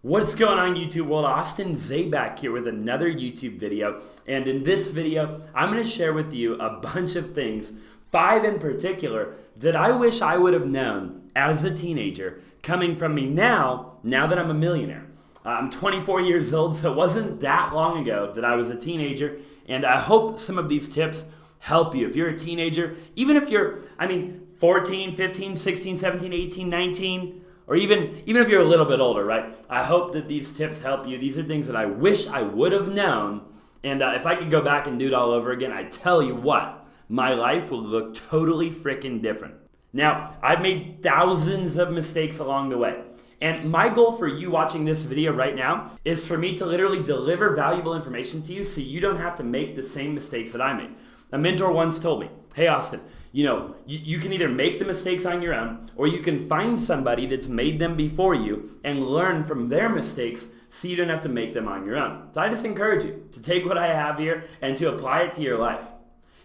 What's going on, YouTube world? Austin Zabak here with another YouTube video. And in this video, I'm going to share with you a bunch of things, 5 in particular, that I wish I would have known as a teenager coming from me now that I'm a millionaire. I'm 24 years old, so it wasn't that long ago that I was a teenager. And I hope some of these tips help you. If you're a teenager, even if you're, 14, 15, 16, 17, 18, 19, or even if you're a little bit older, right? I hope that these tips help you. These are things that I wish I would have known. And if I could go back and do it all over again, I tell you what, my life will look totally freaking different. Now, I've made thousands of mistakes along the way. And my goal for you watching this video right now is for me to literally deliver valuable information to you so you don't have to make the same mistakes that I made. A mentor once told me, hey, Austin, you can either make the mistakes on your own or you can find somebody that's made them before you and learn from their mistakes so you don't have to make them on your own. So I just encourage you to take what I have here and to apply it to your life.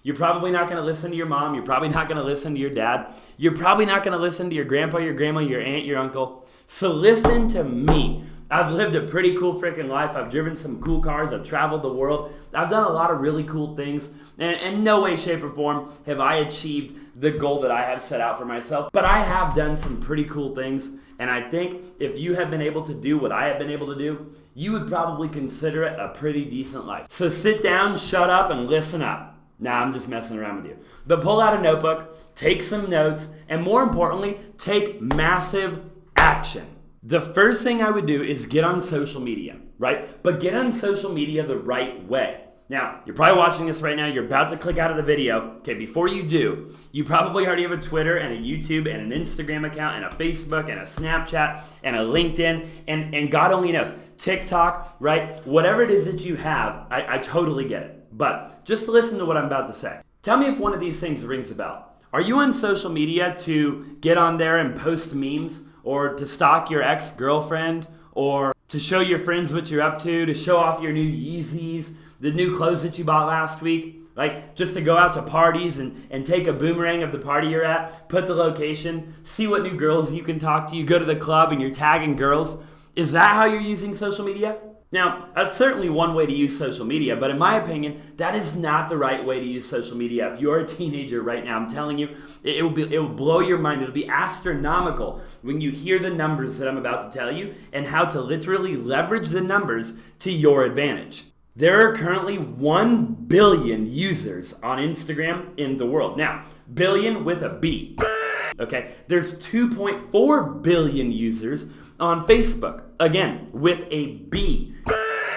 You're probably not going to listen to your mom. You're probably not going to listen to your dad. You're probably not going to listen to your grandpa, your grandma, your aunt, your uncle. So listen to me. I've lived a pretty cool freaking life. I've driven some cool cars. I've traveled the world. I've done a lot of really cool things. And in no way, shape, or form have I achieved the goal that I have set out for myself. But I have done some pretty cool things. And I think if you have been able to do what I have been able to do, you would probably consider it a pretty decent life. So sit down, shut up, and listen up. Nah, I'm just messing around with you. But pull out a notebook, take some notes, and more importantly, take massive action. The first thing I would do is get on social media, right? But get on social media the right way. Now, you're probably watching this right now. You're about to click out of the video. Okay, before you do, you probably already have a Twitter and a YouTube and an Instagram account and a Facebook and a Snapchat and a LinkedIn and God only knows, TikTok, right? Whatever it is that you have, I totally get it. But just listen to what I'm about to say. Tell me if one of these things rings a bell. Are you on social media to get on there and post memes, or to stalk your ex-girlfriend, or to show your friends what you're up to show off your new Yeezys, the new clothes that you bought last week? Like just to go out to parties and take a boomerang of the party you're at, put the location, see what new girls you can talk to. You go to the club and you're tagging girls. Is that how you're using social media? Now, that's certainly one way to use social media, but in my opinion, that is not the right way to use social media. If you're a teenager right now, I'm telling you, it will blow your mind. It'll be astronomical when you hear the numbers that I'm about to tell you and how to literally leverage the numbers to your advantage. There are currently 1 billion users on Instagram in the world. Now, billion with a B. Okay, there's 2.4 billion users on Facebook, again, with a B.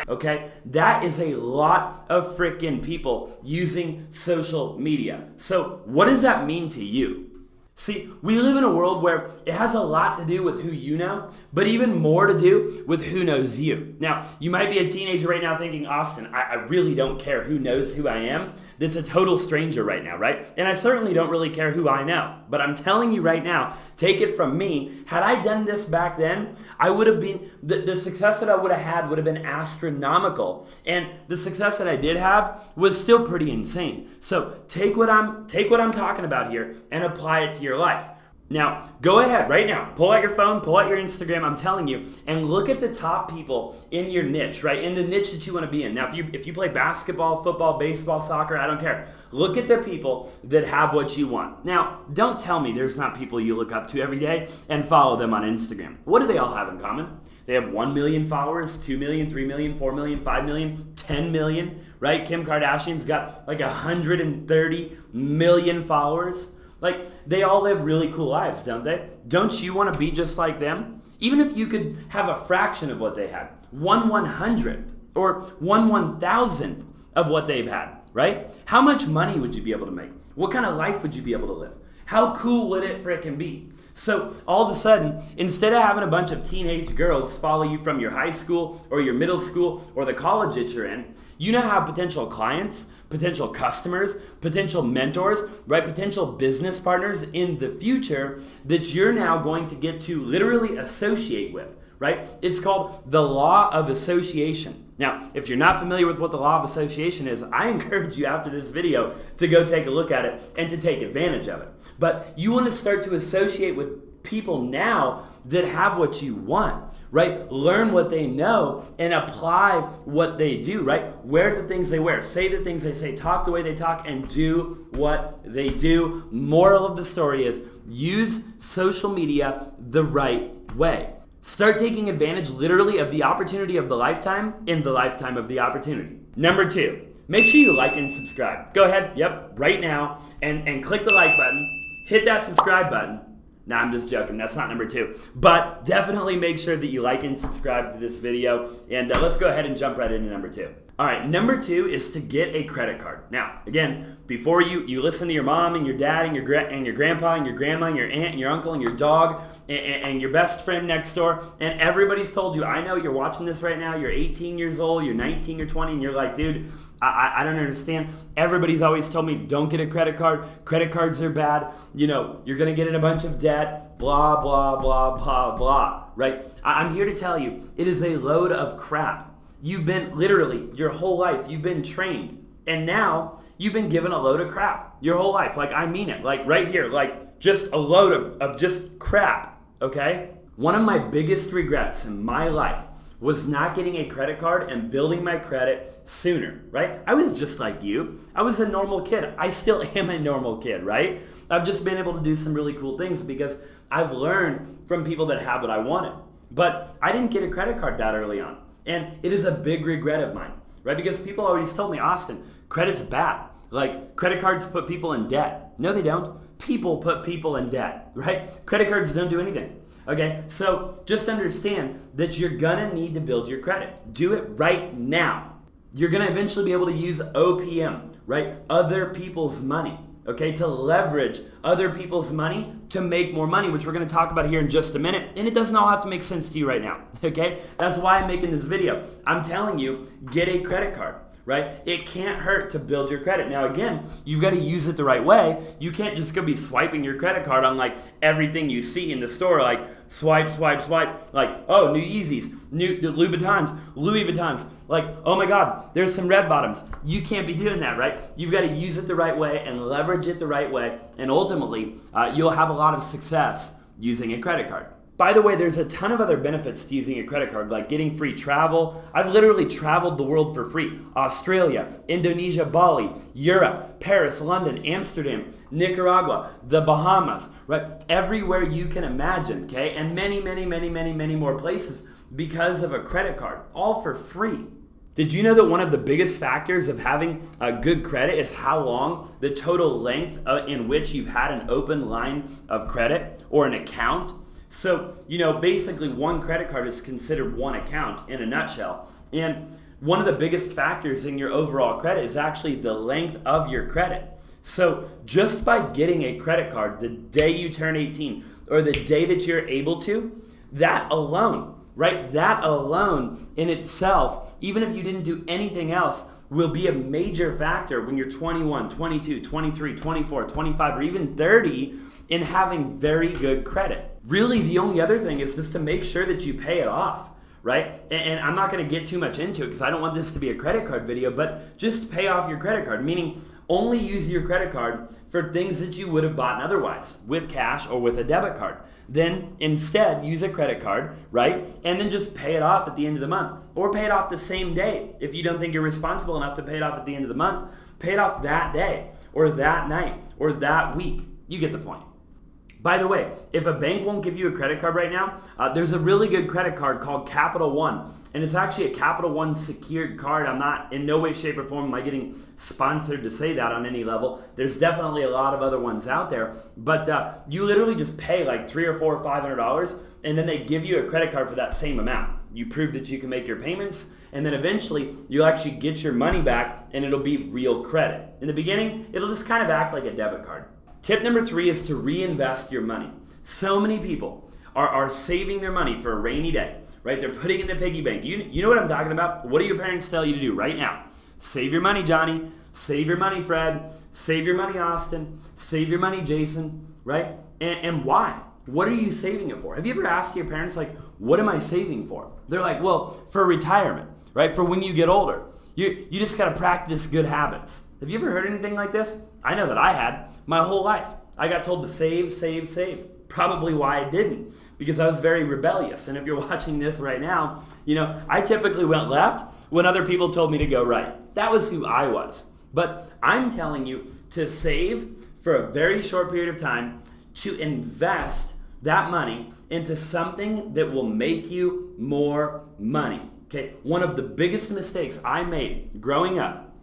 Okay, that is a lot of freaking people using social media. So what does that mean to you? See, we live in a world where it has a lot to do with who you know, but even more to do with who knows you. Now, you might be a teenager right now thinking, Austin, I really don't care who knows who I am. That's a total stranger right now, right? And I certainly don't really care who I know. But I'm telling you right now, take it from me, had I done this back then, I would have been, the success that I would have had would have been astronomical. And the success that I did have was still pretty insane. So take what I'm talking about here and apply it to your life. Now, go ahead right now, pull out your phone, pull out your Instagram, I'm telling you, and look at the top people in your niche, right? In the niche that you want to be in. Now, if you play basketball, football, baseball, soccer, I don't care. Look at the people that have what you want. Now, don't tell me there's not people you look up to every day and follow them on Instagram. What do they all have in common? They have 1 million followers, 2 million, 3 million, 4 million, 5 million, 10 million, right? Kim Kardashian's got like 130 million followers. Like, they all live really cool lives, don't they? Don't you want to be just like them? Even if you could have a fraction of what they had, 1/100th or 1/1000th of what they've had, right? How much money would you be able to make? What kind of life would you be able to live? How cool would it frickin' be? So all of a sudden, instead of having a bunch of teenage girls follow you from your high school or your middle school or the college that you're in, you now have potential clients, potential customers, potential mentors, right? Potential business partners in the future that you're now going to get to literally associate with, right? It's called the law of association. Now, if you're not familiar with what the law of association is, I encourage you after this video to go take a look at it and to take advantage of it. But you want to start to associate with people now that have what you want, right? Learn what they know and apply what they do, right? Wear the things they wear, say the things they say, talk the way they talk, and do what they do. Moral of the story is use social media the right way. Start taking advantage literally of the opportunity of the lifetime in the lifetime of the opportunity. Number 2, make sure you like and subscribe. Go ahead, right now, and click the like button, hit that subscribe button. Nah, I'm just joking. That's not number 2. But definitely make sure that you like and subscribe to this video. And let's go ahead and jump right into number 2. All right, number 2 is to get a credit card. Now, again, before you listen to your mom and your dad and your grandpa and your grandma and your aunt and your uncle and your dog and your best friend next door, and everybody's told you, I know you're watching this right now, you're 18 years old, you're 19, you're 20, and you're like, dude, I don't understand. Everybody's always told me, don't get a credit card. Credit cards are bad. You know, you're going to get in a bunch of debt, blah, blah, blah, blah, blah, right? I'm here to tell you, it is a load of crap. You've been literally your whole life, you've been trained. And now you've been given a load of crap your whole life. Like, I mean it, like right here, like just a load of just crap, okay? One of my biggest regrets in my life was not getting a credit card and building my credit sooner, right? I was just like you. I was a normal kid. I still am a normal kid, right? I've just been able to do some really cool things because I've learned from people that have what I wanted. But I didn't get a credit card that early on. And it is a big regret of mine, right? Because people always told me, Austin, credit's bad. Like, credit cards put people in debt. No, they don't. People put people in debt, right? Credit cards don't do anything. Okay, so just understand that you're gonna need to build your credit. Do it right now. You're gonna eventually be able to use OPM, right? Other people's money, okay? To leverage other people's money to make more money, which we're gonna talk about here in just a minute. And it doesn't all have to make sense to you right now, okay? That's why I'm making this video. I'm telling you, get a credit card. Right? It can't hurt to build your credit. Now again, you've got to use it the right way. You can't just go be swiping your credit card on like everything you see in the store, like swipe, swipe, swipe, like, oh, new Yeezys, new Louis Vuittons, like, oh my God, there's some red bottoms. You can't be doing that, right? You've got to use it the right way and leverage it the right way, and ultimately, you'll have a lot of success using a credit card. By the way, there's a ton of other benefits to using a credit card, like getting free travel. I've literally traveled the world for free. Australia, Indonesia, Bali, Europe, Paris, London, Amsterdam, Nicaragua, the Bahamas, right? Everywhere you can imagine, okay? And many, many, many, many, many more places because of a credit card, all for free. Did you know that one of the biggest factors of having a good credit is how long, the total length in which you've had an open line of credit or an account? So, basically one credit card is considered one account in a nutshell. And one of the biggest factors in your overall credit is actually the length of your credit. So just by getting a credit card the day you turn 18 or the day that you're able to, that alone, right? That alone in itself, even if you didn't do anything else, will be a major factor when you're 21, 22, 23, 24, 25, or even 30 in having very good credit. Really, the only other thing is just to make sure that you pay it off, right? And I'm not going to get too much into it because I don't want this to be a credit card video, but just pay off your credit card, meaning only use your credit card for things that you would have bought otherwise with cash or with a debit card. Then instead use a credit card, right? And then just pay it off at the end of the month, or pay it off the same day. If you don't think you're responsible enough to pay it off at the end of the month, pay it off that day or that night or that week. You get the point. By the way, if a bank won't give you a credit card right now, there's a really good credit card called Capital One. And it's actually a Capital One secured card. I'm not in no way, shape, or form am I getting sponsored to say that on any level. There's definitely a lot of other ones out there. But you literally just pay like $300 or $400 or $500, and then they give you a credit card for that same amount. You prove that you can make your payments, and then eventually you'll actually get your money back, and it'll be real credit. In the beginning, it'll just kind of act like a debit card. Tip number 3 is to reinvest your money. So many people are saving their money for a rainy day, right? They're putting it in the piggy bank. You know what I'm talking about? What do your parents tell you to do right now? Save your money, Johnny. Save your money, Fred. Save your money, Austin. Save your money, Jason, right? And why? What are you saving it for? Have you ever asked your parents, like, what am I saving for? They're like, well, for retirement, right? For when you get older. You just got to practice good habits. Have you ever heard anything like this? I know that I had my whole life. I got told to save, save, save. probably why I didn't, because I was very rebellious. And if you're watching this right now, I typically went left when other people told me to go right. That was who I was. But I'm telling you to save for a very short period of time, to invest that money into something that will make you more money. Okay, one of the biggest mistakes I made growing up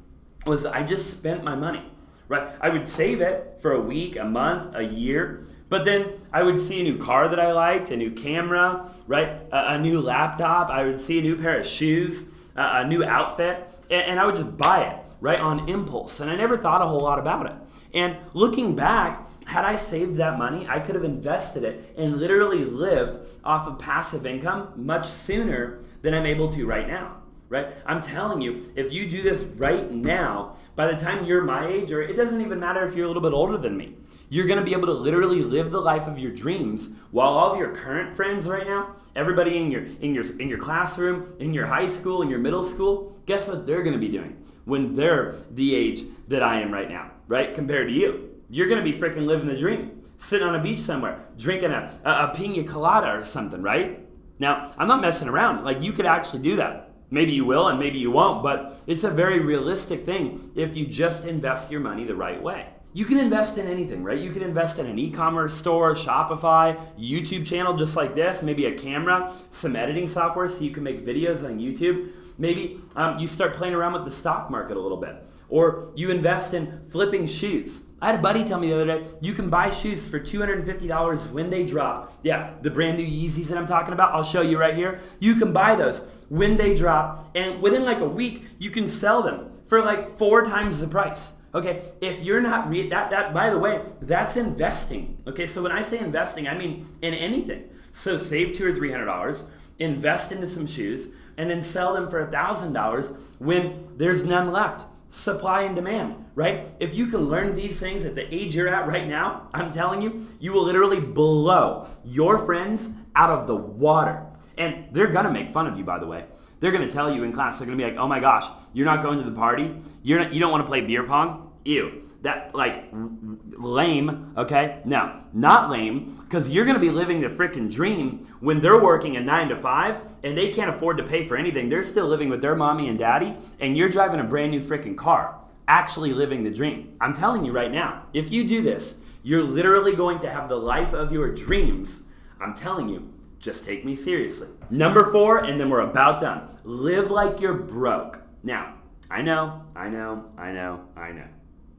was I just spent my money, right? I would save it for a week, a month, a year, but then I would see a new car that I liked, a new camera, right? A new laptop. I would see a new pair of shoes, a new outfit, and I would just buy it, right, on impulse. And I never thought a whole lot about it. And looking back, had I saved that money, I could have invested it and literally lived off of passive income much sooner than I'm able to right now, right? I'm telling you, if you do this right now, by the time you're my age, or it doesn't even matter if you're a little bit older than me, you're going to be able to literally live the life of your dreams, while all of your current friends right now, everybody in your classroom, in your high school, in your middle school, guess what they're going to be doing when they're the age that I am right now, right? Compared to you. You're going to be freaking living the dream, sitting on a beach somewhere, drinking a pina colada or something, right? Now, I'm not messing around. Like, you could actually do that. Maybe you will and maybe you won't, but it's a very realistic thing if you just invest your money the right way. You can invest in anything, right? You can invest in an e-commerce store, Shopify, YouTube channel just like this, maybe a camera, some editing software so you can make videos on YouTube. Maybe you start playing around with the stock market a little bit, or you invest in flipping shoes. I had a buddy tell me the other day, you can buy shoes for $250 when they drop. Yeah, the brand new Yeezys that I'm talking about, I'll show you right here. You can buy those when they drop, and within like a week, you can sell them for like 4 times the price. Okay, if you're not, that by the way, that's investing. Okay, so when I say investing, I mean in anything. So save $200 or $300, invest into some shoes, and then sell them for $1,000 when there's none left. Supply and demand, right? If you can learn these things at the age you're at right now, I'm telling you, you will literally blow your friends out of the water. And they're gonna make fun of you, by the way. They're gonna tell you in class, they're gonna be like, oh my gosh, you're not going to the party? You don't wanna play beer pong? Ew, that lame, okay? No, not lame, because you're gonna be living the freaking dream when they're working a 9 to 5 and they can't afford to pay for anything. They're still living with their mommy and daddy, and you're driving a brand new freaking car, actually living the dream. I'm telling you right now, if you do this, you're literally going to have the life of your dreams. I'm telling you, just take me seriously. Number 4, and then we're about done. Live like you're broke. Now, I know.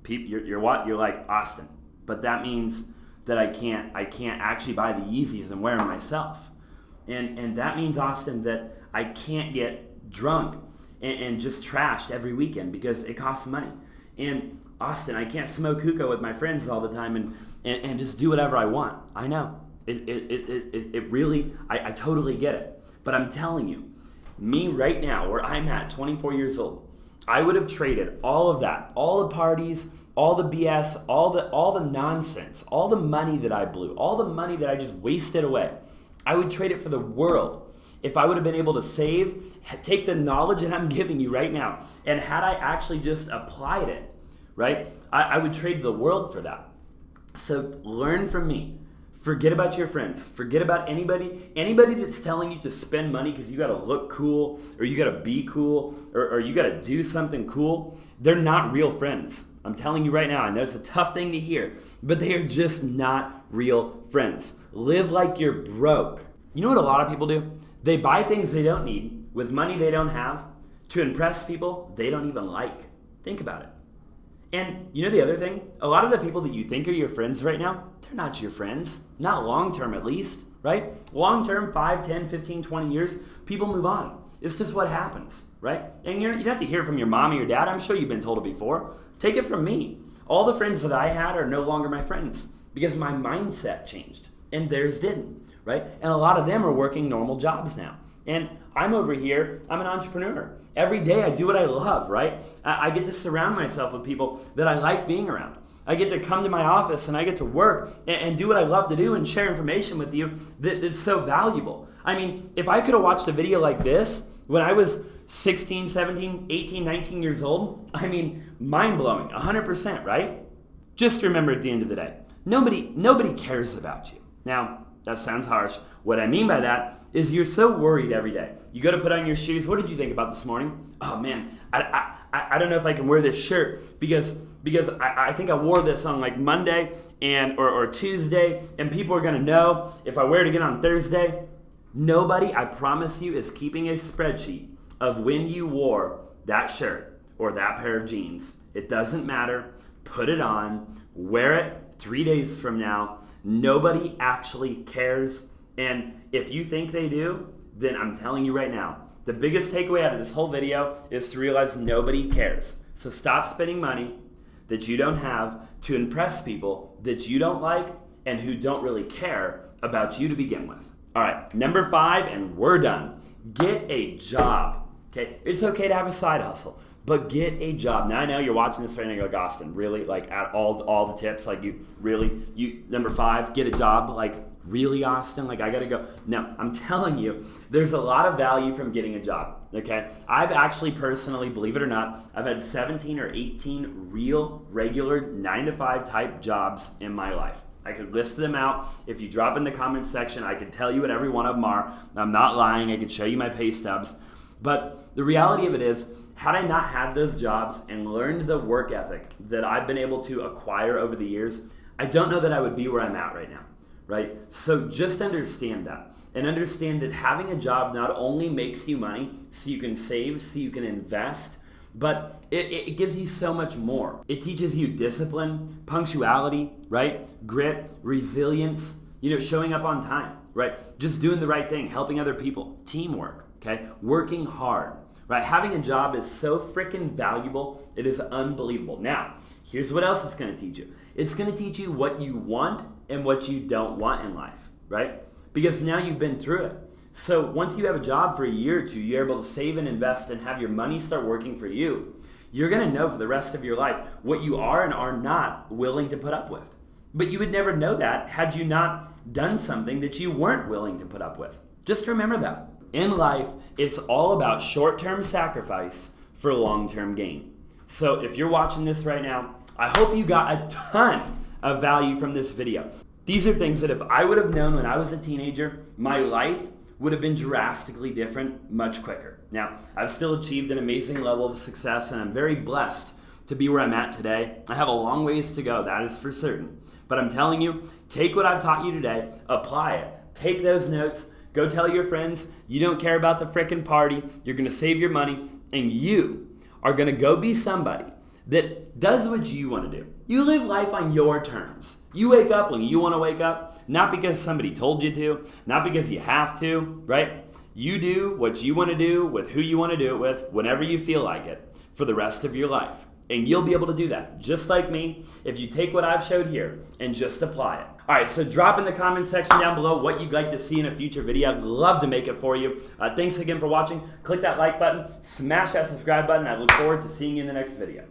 You're like, Austin, but that means that I can't actually buy the Yeezys and wear them myself. And that means, Austin, that I can't get drunk and just trashed every weekend because it costs money. And Austin, I can't smoke hookah with my friends all the time and just do whatever I want. I know. It really, I totally get it. But I'm telling you, me right now, where I'm at, 24 years old, I would have traded all of that, all the parties, all the BS, all the nonsense, all the money that I blew, all the money that I just wasted away. I would trade it for the world if I would have been able to save, take the knowledge that I'm giving you right now, and had I actually just applied it, right? I would trade the world for that. So learn from me. Forget about your friends. Forget about anybody that's telling you to spend money because you got to look cool, or you got to be cool, or you got to do something cool. They're not real friends. I'm telling you right now, I know it's a tough thing to hear, but they are just not real friends. Live like you're broke. You know what a lot of people do? They buy things they don't need with money they don't have to impress people they don't even like. Think about it. And you know the other thing? A lot of the people that you think are your friends right now, they're not your friends. Not long term, at least, right? Long term, 5, 10, 15, 20 years, people move on. It's just what happens, right? And you don't have to hear from your mom or your dad. I'm sure you've been told it before. Take it from me. All the friends that I had are no longer my friends because my mindset changed and theirs didn't, right? And a lot of them are working normal jobs now. And I'm over here, I'm an entrepreneur. Every day I do what I love, right? I get to surround myself with people that I like being around. I get to come to my office and I get to work and do what I love to do and share information with you that's so valuable. I mean, if I could have watched a video like this when I was 16, 17, 18, 19 years old, I mean, mind-blowing, 100%, right? Just remember at the end of the day, nobody cares about you. Now, that sounds harsh. What I mean by that is you're so worried every day. You go to put on your shoes. What did you think about this morning? Oh man, I don't know if I can wear this shirt because I think I wore this on like Monday or Tuesday, and people are gonna know if I wear it again on Thursday. Nobody, I promise you, is keeping a spreadsheet of when you wore that shirt or that pair of jeans. It doesn't matter. Put it on, wear it 3 days from now. Nobody actually cares. And if you think they do, then I'm telling you right now, the biggest takeaway out of this whole video is to realize nobody cares. So stop spending money that you don't have to impress people that you don't like and who don't really care about you to begin with. All right, number 5, and we're done. Get a job. Okay, it's okay to have a side hustle, but get a job. Now I know you're watching this right now, you're like, Austin, really? Like at all the tips, like number 5, get a job, like really, Austin? Like I gotta go. No, I'm telling you, there's a lot of value from getting a job, okay? I've actually personally, believe it or not, I've had 17 or 18 real, regular 9-to-5 type jobs in my life. I could list them out. If you drop in the comments section, I could tell you what every one of them are. I'm not lying. I could show you my pay stubs. But the reality of it is, had I not had those jobs and learned the work ethic that I've been able to acquire over the years, I don't know that I would be where I'm at right now, right? So just understand that, and understand that having a job not only makes you money so you can save, so you can invest, but it gives you so much more. It teaches you discipline, punctuality, right? Grit, resilience, showing up on time, right? Just doing the right thing, helping other people, teamwork, okay? Working hard, right? Having a job is so freaking valuable. It is unbelievable. Now, here's what else it's gonna teach you. It's gonna teach you what you want and what you don't want in life, right? Because now you've been through it. So once you have a job for a year or two, you're able to save and invest and have your money start working for you. You're gonna know for the rest of your life what you are and are not willing to put up with. But you would never know that had you not done something that you weren't willing to put up with. Just remember that. In life, it's all about short-term sacrifice for long-term gain. So if you're watching this right now, I hope you got a ton of value from this video. These are things that if I would have known when I was a teenager, my life would have been drastically different much quicker. Now, I've still achieved an amazing level of success, and I'm very blessed to be where I'm at today. I have a long ways to go, that is for certain. But I'm telling you, take what I've taught you today, apply it. Take those notes, go tell your friends you don't care about the frickin' party, you're gonna save your money, and you are gonna go be somebody that does what you wanna do. You live life on your terms. You wake up when you wanna wake up, not because somebody told you to, not because you have to, right? You do what you wanna do with who you wanna do it with, whenever you feel like it, for the rest of your life. And you'll be able to do that, just like me, if you take what I've showed here and just apply it. All right, so drop in the comments section down below what you'd like to see in a future video. I'd love to make it for you. Thanks again for watching. Click that like button, smash that subscribe button. I look forward to seeing you in the next video.